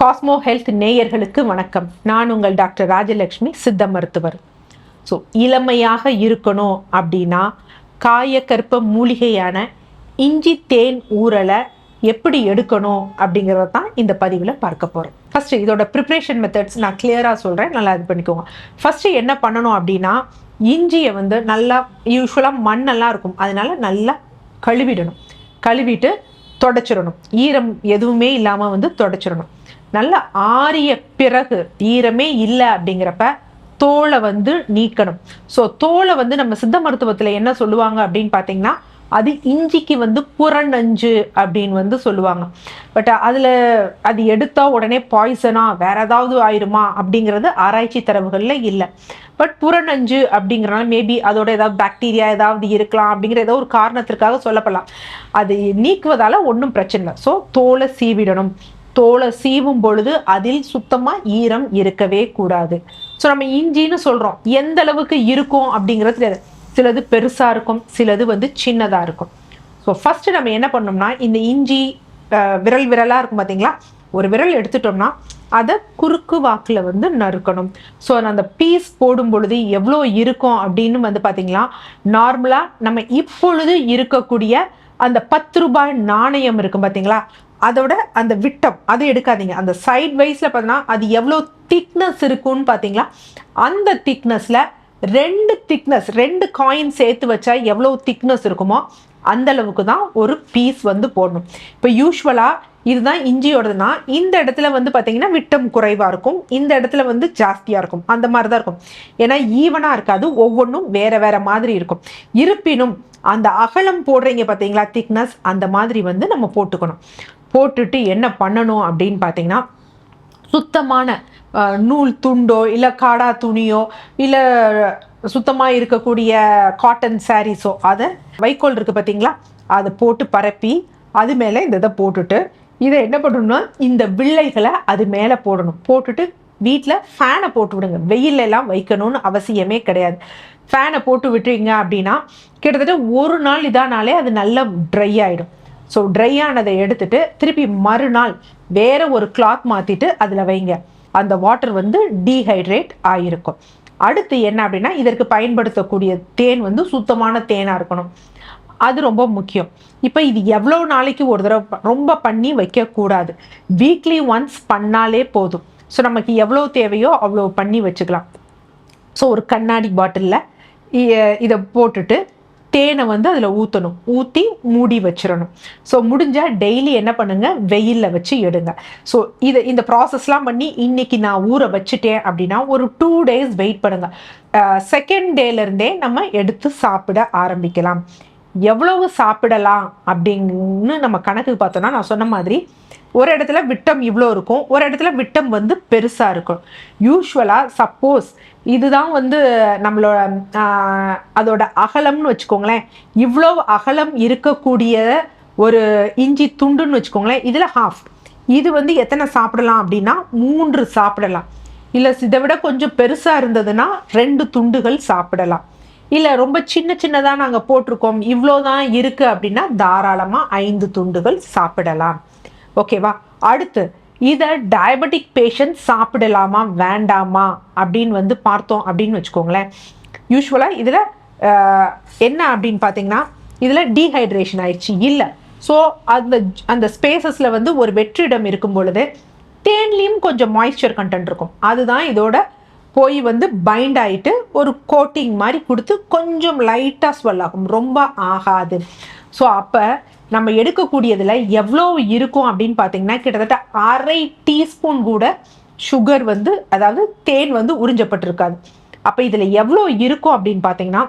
Cosmo health நேயர்களுக்கு வணக்கம். நான் உங்கள் டாக்டர் ராஜலக்ஷ்மி, சித்த மருத்துவர். ஸோ இளமையாக இருக்கணும் அப்படின்னா காயக்கற்ப மூலிகையான இஞ்சி தேன் ஊறலை எப்படி எடுக்கணும் அப்படிங்கிறத தான் இந்த பதிவில் பார்க்க போகிறோம். ஃபஸ்ட்டு இதோட ப்ரிப்ரேஷன் மெத்தட்ஸ் நான் கிளியராக சொல்கிறேன், நல்லா இது பண்ணிக்கோங்க. ஃபஸ்ட்டு என்ன பண்ணணும் அப்படின்னா, இஞ்சியை நல்லா யூஸ்வலாக மண்ணெல்லாம் இருக்கும், அதனால நல்லா கழுவிடணும். கழுவிட்டு தொடச்சிடணும், ஈரம் எதுவுமே இல்லாமல் தொடச்சிடணும். நல்லா ஆறிய பிறகு ஈரமே இல்லை அப்படிங்கிறப்ப தோலை நீக்கணும். ஸோ தோலை நம்ம சித்த மருத்துவத்தில் என்ன சொல்லுவாங்க அப்படின்னு பார்த்தீங்கன்னா, அது இஞ்சிக்கு புறநஞ்சு அப்படின்னு சொல்லுவாங்க. பட் அதில் அது எடுத்தால் உடனே பாய்சனா வேற ஏதாவது ஆயிருமா அப்படிங்கிறது ஆராய்ச்சி தரவுகளில் இல்லை. பட் புறநஞ்சு அப்படிங்கிறனால மேபி அதோட ஏதாவது பாக்டீரியா ஏதாவது இருக்கலாம் அப்படிங்கிற ஏதோ ஒரு காரணத்திற்காக சொல்லப்படலாம். அது நீக்குவதால் ஒன்றும் பிரச்சனை இல்லை. ஸோ தோலை சீவிடணும். தோலை சீவும் பொழுது அதில் சுத்தமாக ஈரம் இருக்கவே கூடாது. ஸோ நம்ம இஞ்சின்னு சொல்கிறோம், எந்த அளவுக்கு இருக்கும் அப்படிங்கிறது தெரியாது. சிலது பெருசாக இருக்கும், சிலது சின்னதாக இருக்கும். ஸோ ஃபஸ்ட்டு நம்ம என்ன பண்ணோம்னா, இந்த இஞ்சி விரல் விரலாக இருக்கும் பார்த்தீங்களா, ஒரு விரல் எடுத்துட்டோம்னா அதை குறுக்கு வாக்கில் நறுக்கணும். ஸோ அந்த பீஸ் போடும் பொழுது எவ்வளோ இருக்கும் அப்படின்னு பார்த்தீங்களா, நார்மலாக நம்ம இப்பொழுது இருக்கக்கூடிய அந்த 10 ரூபாய் நாணயம் இருக்கும் பார்த்தீங்களா, அதோட அந்த விட்டம் அதை எடுக்காதீங்க. அந்த சைட் வைஸில் பார்த்தீங்கன்னா அது எவ்வளோ திக்னஸ் இருக்குன்னு பார்த்தீங்களா, அந்த திக்னஸில் ரெண்டு காயின் சேர்த்து வச்சா எவ்வளோ திக்னஸ் இருக்குமோ அந்த அளவுக்கு தான் ஒரு பீஸ் போடணும். இப்போ யூஸ்வலாக இதுதான் இஞ்சியோடதுன்னா இந்த இடத்துல பார்த்தீங்கன்னா விட்டம் குறைவாக இருக்கும், இந்த இடத்துல ஜாஸ்தியாக இருக்கும், அந்த மாதிரி தான் இருக்கும். ஏன்னா ஈவனாக இருக்காது, ஒவ்வொன்றும் வேற வேற மாதிரி இருக்கும். இருப்பினும் அந்த அகலம் போடுறீங்க பார்த்தீங்களா, திக்னஸ் அந்த மாதிரி நம்ம போட்டுக்கணும். போட்டுட்டு என்ன பண்ணணும் அப்படின்னு பார்த்தீங்கன்னா, சுத்தமான நூல் துண்டோ இல்லை காடா துணியோ இல்லை சுத்தமாக இருக்கக்கூடிய காட்டன் சாரீஸோ, அதை வைக்கோல் இருக்குது பார்த்தீங்களா, அதை போட்டு பரப்பி அது மேலே இந்த இதை போட்டுட்டு இதை என்ன பண்ணணும்னா இந்த வில்லைகளை அது மேலே போடணும். போட்டுட்டு வீட்டில் ஃபேனை போட்டு விடுங்க. வெயிலெல்லாம் வைக்கணும்னு அவசியமே கிடையாது. ஃபேனை போட்டு விட்டுறீங்க அப்படின்னா கிட்டத்தட்ட ஒரு நாள் இதானாலே அது நல்லா ட்ரை ஆகிடும். ஸோ ட்ரை ஆனதை எடுத்துட்டு திருப்பி மறுநாள் வேற ஒரு கிளாத் மாற்றிட்டு அதில் வைங்க. அந்த வாட்டர் டீஹைட்ரேட் ஆகிருக்கும். அடுத்து என்ன அப்படின்னா, இதற்கு பயன்படுத்தக்கூடிய தேன் சுத்தமான தேனாக இருக்கணும், அது ரொம்ப முக்கியம். இப்போ இது எவ்வளோ நாளைக்கு ஒரு தடவை ரொம்ப பண்ணி வைக்கக்கூடாது, வீக்லி ஒன்ஸ் பண்ணாலே போதும். ஸோ நமக்கு எவ்வளோ தேவையோ அவ்வளோ பண்ணி வச்சுக்கலாம். ஸோ ஒரு கண்ணாடி பாட்டிலில் இதை போட்டுட்டு தேனை அதில் ஊற்றணும், ஊற்றி மூடி வச்சிடணும். ஸோ முடிஞ்சால் டெய்லி என்ன பண்ணுங்கள், வெயிலில் வச்சு எடுங்க. ஸோ இந்த ப்ராசஸ்லாம் பண்ணி இன்னைக்கு நான் ஊற வச்சுட்டேன் அப்படின்னா ஒரு 2 days வெயிட் பண்ணுங்கள். செகண்ட் டேலேருந்தே நம்ம எடுத்து சாப்பிட ஆரம்பிக்கலாம். எவ்வளவு சாப்பிடலாம் அப்படின்னு நம்ம கணக்கு பார்த்தோன்னா, நான் சொன்ன மாதிரி ஒரு இடத்துல விட்டம் இவ்வளோ இருக்கும், ஒரு இடத்துல விட்டம் பெருசாக இருக்கும். யூஸ்வலாக சப்போஸ் இதுதான் நம்மளோட அதோட அகலம்னு வச்சுக்கோங்களேன், இவ்வளோ அகலம் இருக்கக்கூடிய ஒரு இஞ்சி துண்டுன்னு வச்சுக்கோங்களேன், இதில் ஹாஃப். இது எத்தனை சாப்பிடலாம் அப்படின்னா 3 சாப்பிடலாம். இல்லை இதை விட கொஞ்சம் பெருசாக இருந்ததுன்னா 2 துண்டுகள் சாப்பிடலாம். இல்லை ரொம்ப சின்னதாக நாங்கள் போட்டிருக்கோம், இவ்வளோதான் இருக்குது அப்படின்னா தாராளமாக 5 துண்டுகள் சாப்பிடலாம். ஓகேவா? அடுத்து இதை டயபெட்டிக் பேஷண்ட் சாப்பிடலாமா வேண்டாமா அப்படின்னு பார்த்தோம் அப்படின்னு வச்சுக்கோங்களேன். யூஸ்வலாக இதில் என்ன அப்படின்னு பார்த்தீங்கன்னா, இதில் டீஹைட்ரேஷன் ஆயிடுச்சு இல்லை. ஸோ அந்த ஸ்பேசஸில் ஒரு வெற்றிடம் இருக்கும் பொழுது தேன்லேயும் கொஞ்சம் மாய்ஸ்சர் கண்டென்ட் இருக்கும், அதுதான் இதோட போய் பைண்ட் ஆகிட்டு ஒரு கோட்டிங் மாதிரி கொடுத்து கொஞ்சம் லைட்டாக ஸ்வெல் ஆகும், ரொம்ப ஆகாது. ஸோ அப்போ நம்ம எடுக்கக்கூடியதில் எவ்வளோ இருக்கும் அப்படின்னு பார்த்தீங்கன்னா, கிட்டத்தட்ட 1/2 டீஸ்பூன் கூட சுகர் அதாவது தேன் உறிஞ்சப்பட்டிருக்காது. அப்போ இதில் எவ்வளோ இருக்கும் அப்படின்னு பார்த்தீங்கன்னா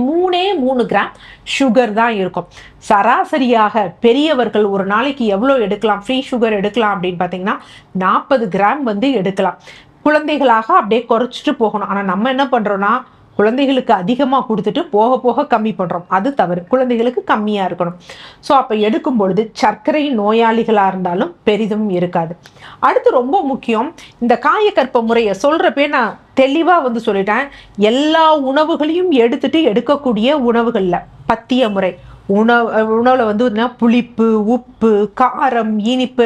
3 கிராம் சுகர் தான் இருக்கும். சராசரியாக பெரியவர்கள் ஒரு நாளைக்கு எவ்வளோ எடுக்கலாம், ஃப்ரீ சுகர் எடுக்கலாம் அப்படின்னு பார்த்தீங்கன்னா 40 கிராம் எடுக்கலாம். குழந்தைகளாக அப்படியே குறைச்சிட்டு போகணும். ஆனால் நம்ம என்ன பண்ணுறோன்னா, குழந்தைகளுக்கு அதிகமாக கொடுத்துட்டு போக போக கம்மி பண்ணுறோம், அது தவறு. குழந்தைகளுக்கு கம்மியாக இருக்கணும். ஸோ அப்போ எடுக்கும் பொழுது சர்க்கரை நோயாளிகளாக இருந்தாலும் பெரிதும் இருக்காது. அடுத்து ரொம்ப முக்கியம், இந்த காயக்கற்ப முறையை சொல்கிறப்பே நான் தெளிவாக சொல்லிட்டேன். எல்லா உணவுகளையும் எடுத்துட்டு எடுக்கக்கூடிய உணவுகளில் பத்திய முறை உணவில் வந்து புளிப்பு, உப்பு, காரம், இனிப்பு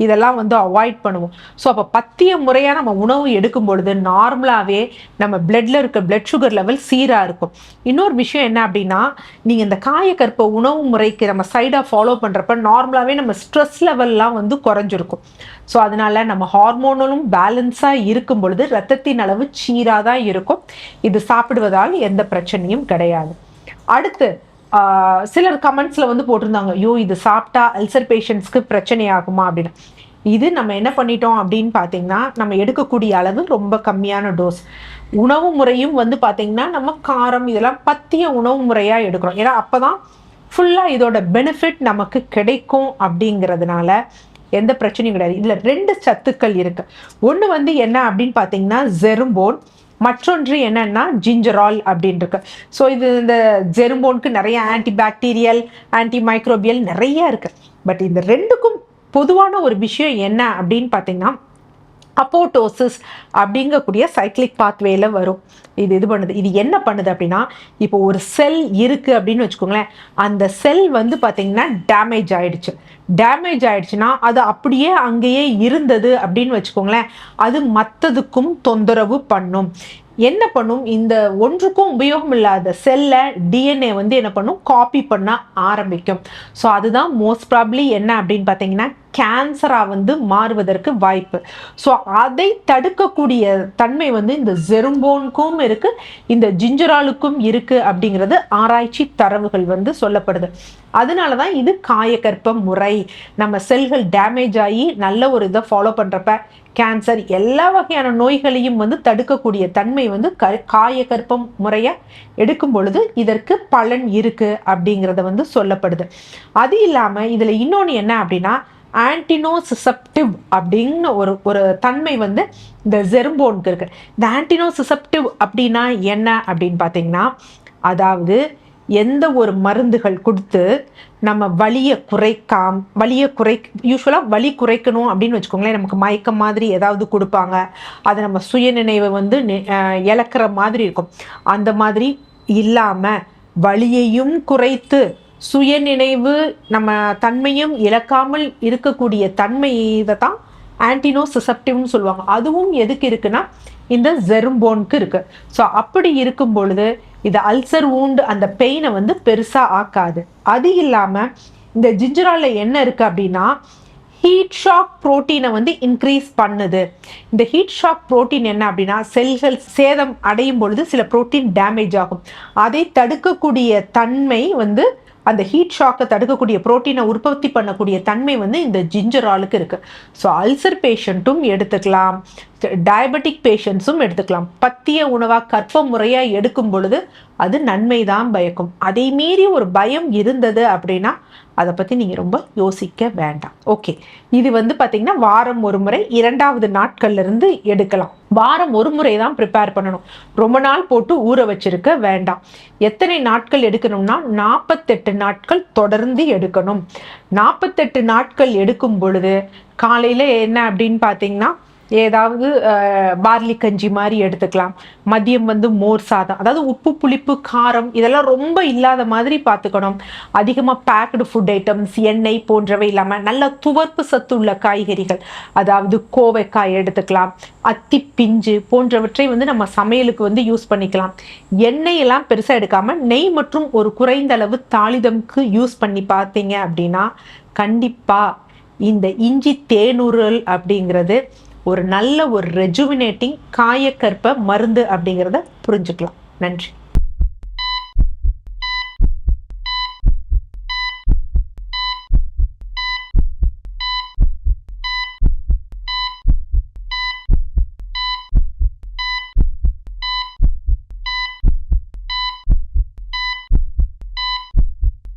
இதெல்லாம் வந்து அவாய்ட் பண்ணுவோம். ஸோ அப்போ பத்திய முறையாக நம்ம உணவு எடுக்கும் பொழுது நார்மலாகவே நம்ம பிளட்ல இருக்க பிளட் சுகர் லெவல் சீராக இருக்கும். இன்னொரு விஷயம் என்ன அப்படின்னா, நீங்கள் இந்த காயக்கற்ப உணவு முறைக்கு நம்ம சைடாக ஃபாலோ பண்ணுறப்ப நார்மலாகவே நம்ம ஸ்ட்ரெஸ் லெவல்லாம் வந்து குறைஞ்சிருக்கும். ஸோ அதனால நம்ம ஹார்மோனலும் பேலன்ஸாக இருக்கும் பொழுது ரத்தத்தின் அளவு சீராக தான் இருக்கும். இது சாப்பிடுவதால் எந்த பிரச்சனையும் கிடையாது. அடுத்து சிலர் கமெண்ட்ஸில் வந்து போட்டிருந்தாங்க, ஐயோ இது சாப்பிட்டா அல்சர் பேஷண்ட்ஸ்க்கு பிரச்சனை ஆகுமா அப்படின்னு. இது நம்ம என்ன பண்ணிட்டோம் அப்படின்னு பார்த்தீங்கன்னா, நம்ம எடுக்கக்கூடிய அளவு ரொம்ப கம்மியான டோஸ். உணவு முறையும் வந்து பார்த்தீங்கன்னா நம்ம காரம் இதெல்லாம் பத்திய உணவு முறையாக எடுக்கிறோம். ஏன்னா அப்போ தான் ஃபுல்லாக இதோட பெனிஃபிட் நமக்கு கிடைக்கும் அப்படிங்கிறதுனால எந்த பிரச்சனையும் கிடையாது. இதில் 2 சத்துக்கள் இருக்கு. ஒன்று வந்து என்ன அப்படின்னு பார்த்தீங்கன்னா ஜெரும்போன், மற்றொன்று என்னன்னா ஜிஞ்சரால் அப்படின்னு இருக்கு. ஸோ இது இந்த ஜெரும்போனுக்கு நிறைய ஆன்டிபாக்டீரியல், ஆன்டி மைக்ரோபியல் நிறைய இருக்கு. பட் இந்த 2க்கும் பொதுவான ஒரு விஷயம் என்ன அப்படின்னு பார்த்தீங்கன்னா, அப்போட்டோசிஸ் அப்படிங்கக்கூடிய சைக்ளிக் பாத்வேல வரும். இது பண்ணுது. இது என்ன பண்ணுது அப்படின்னா, இப்போ ஒரு செல் இருக்குது அப்படின்னு வச்சுக்கோங்களேன், அந்த செல் வந்து பார்த்தீங்கன்னா டேமேஜ் ஆயிடுச்சுன்னா அது அப்படியே அங்கேயே இருந்தது அப்படின்னு வச்சுக்கோங்களேன், அது மற்றதுக்கும் தொந்தரவு பண்ணும். என்ன பண்ணும், இந்த ஒன்றுக்கும் உபயோகம் இல்லாத செல்லை டிஎன்ஏ வந்து என்ன பண்ணும், காப்பி பண்ண ஆரம்பிக்கும். ஸோ அதுதான் மோஸ்ட் ப்ராப்ளி என்ன அப்படின்னு பார்த்தீங்கன்னா கேன்சராக வந்து மாறுவதற்கு வாய்ப்பு. ஸோ அதை தடுக்கக்கூடிய தன்மை வந்து இந்த ஜெரும்போனுக்கும் இருக்குது, இந்த ஜிஞ்சராலுக்கும் இருக்குது அப்படிங்கிறது ஆராய்ச்சி தரவுகள் வந்து சொல்லப்படுது. அதனால தான் இது காயக்கற்ப முறை. நம்ம செல்கள் டேமேஜ் ஆகி நல்ல ஒரு இதை ஃபாலோ பண்ணுறப்ப கேன்சர் எல்லா வகையான நோய்களையும் வந்து தடுக்கக்கூடிய தன்மை வந்து காயக்கற்ப முறையை எடுக்கும் பொழுது இதற்கு பலன் இருக்குது அப்படிங்கிறத வந்து சொல்லப்படுது. அது இல்லாமல் இதில் இன்னொன்று என்ன அப்படின்னா, ஆன்டினோசிசப்டிவ் அப்படின்னு ஒரு தன்மை வந்து இந்த ஜெரும்போனுக்கு இருக்கு. இந்த ஆன்டினோசிசப்டிவ் அப்படின்னா என்ன அப்படின்னு பார்த்தீங்கன்னா, அதாவது எந்த ஒரு மருந்துகள் கொடுத்து நம்ம யூஸ்வலாக வலி குறைக்கணும் அப்படின்னு வச்சுக்கோங்களேன், நமக்கு மயக்கம் மாதிரி ஏதாவது கொடுப்பாங்க, அதை நம்ம சுயநினைவை வந்து இழக்கிற மாதிரி இருக்கும். அந்த மாதிரி இல்லாமல் வலியையும் குறைத்து சுயநினைவு நம்ம தன்மையும் இழக்காமல் இருக்கக்கூடிய தன்மை இதை தான் ஆன்டினோசிசப்டிவ்னு சொல்லுவாங்க. அதுவும் எதுக்கு இருக்குன்னா இந்த ஜெரும்போனுக்கு இருக்கு. ஸோ அப்படி இருக்கும் பொழுது இது அல்சர் வூண்ட் அந்த பெயினை வந்து பெருசாக ஆக்காது. அது இல்லாமல் இந்த ஜிஞ்சராலில் என்ன இருக்குது அப்படின்னா, ஹீட் ஷாக் புரோட்டீனை வந்து இன்க்ரீஸ் பண்ணுது. இந்த ஹீட் ஷாக் புரோட்டீன் என்ன அப்படின்னா, செல்கள் சேதம் அடையும் பொழுது சில புரோட்டீன் டேமேஜ் ஆகும். அதை தடுக்கக்கூடிய தன்மை வந்து அந்த ஹீட் ஷாக்கை தடுக்கக்கூடிய புரோட்டீனை உற்பத்தி பண்ணக்கூடிய தன்மை வந்து இந்த ஜிஞ்சராலுக்கு இருக்குது. ஸோ அல்சர் பேஷண்ட்டும் எடுத்துக்கலாம், டயபெட்டிக் பேஷண்ட்ஸும் எடுத்துக்கலாம். பத்திய உணவாக கற்ப முறையாக எடுக்கும் பொழுது அது நன்மை தான் பயக்கும். அதை மீறி ஒரு பயம் இருந்தது அப்படின்னா அதை பற்றி நீங்கள் ரொம்ப யோசிக்க வேண்டாம். ஓகே, இது வந்து பார்த்தீங்கன்னா வாரம் ஒரு முறை 2வது நாட்கள்லேருந்து எடுக்கலாம். வாரம் ஒரு முறை தான் ப்ரிப்பேர் பண்ணணும். ரொம்ப நாள் போட்டு ஊற வச்சிருக்க வேண்டாம். எத்தனை நாட்கள் எடுக்கணும்னா 48 நாட்கள் தொடர்ந்து எடுக்கணும். 48 நாட்கள் எடுக்கும் பொழுது காலையில் என்ன அப்படின்னு பார்த்தீங்கன்னா, ஏதாவது பார்லி கஞ்சி மாதிரி எடுத்துக்கலாம். மதியம் வந்து மோர் சாதம், அதாவது உப்பு, புளிப்பு, காரம் இதெல்லாம் ரொம்ப இல்லாத மாதிரி பார்த்துக்கணும். அதிகமாக பேக்டு ஃபுட் ஐட்டம்ஸ், எண்ணெய் போன்றவை இல்லாமல் நல்ல துவர்ப்பு சத்து உள்ள காய்கறிகள், அதாவது கோவைக்காய் எடுத்துக்கலாம், அத்தி பிஞ்சு போன்றவற்றை வந்து நம்ம சமையலுக்கு வந்து யூஸ் பண்ணிக்கலாம். எண்ணெயெல்லாம் பெருசாக எடுக்காமல் நெய் மற்றும் ஒரு குறைந்த அளவு தாளிதம்க்கு யூஸ் பண்ணி பார்த்தீங்க அப்படின்னா கண்டிப்பாக இந்த இஞ்சி தேனூறல் அப்படிங்கிறது ஒரு நல்ல ஒரு ரெஜுவினேட்டிங் காயக்கற்ப மருந்து அப்படிங்கிறத புரிஞ்சுக்கலாம். நன்றி.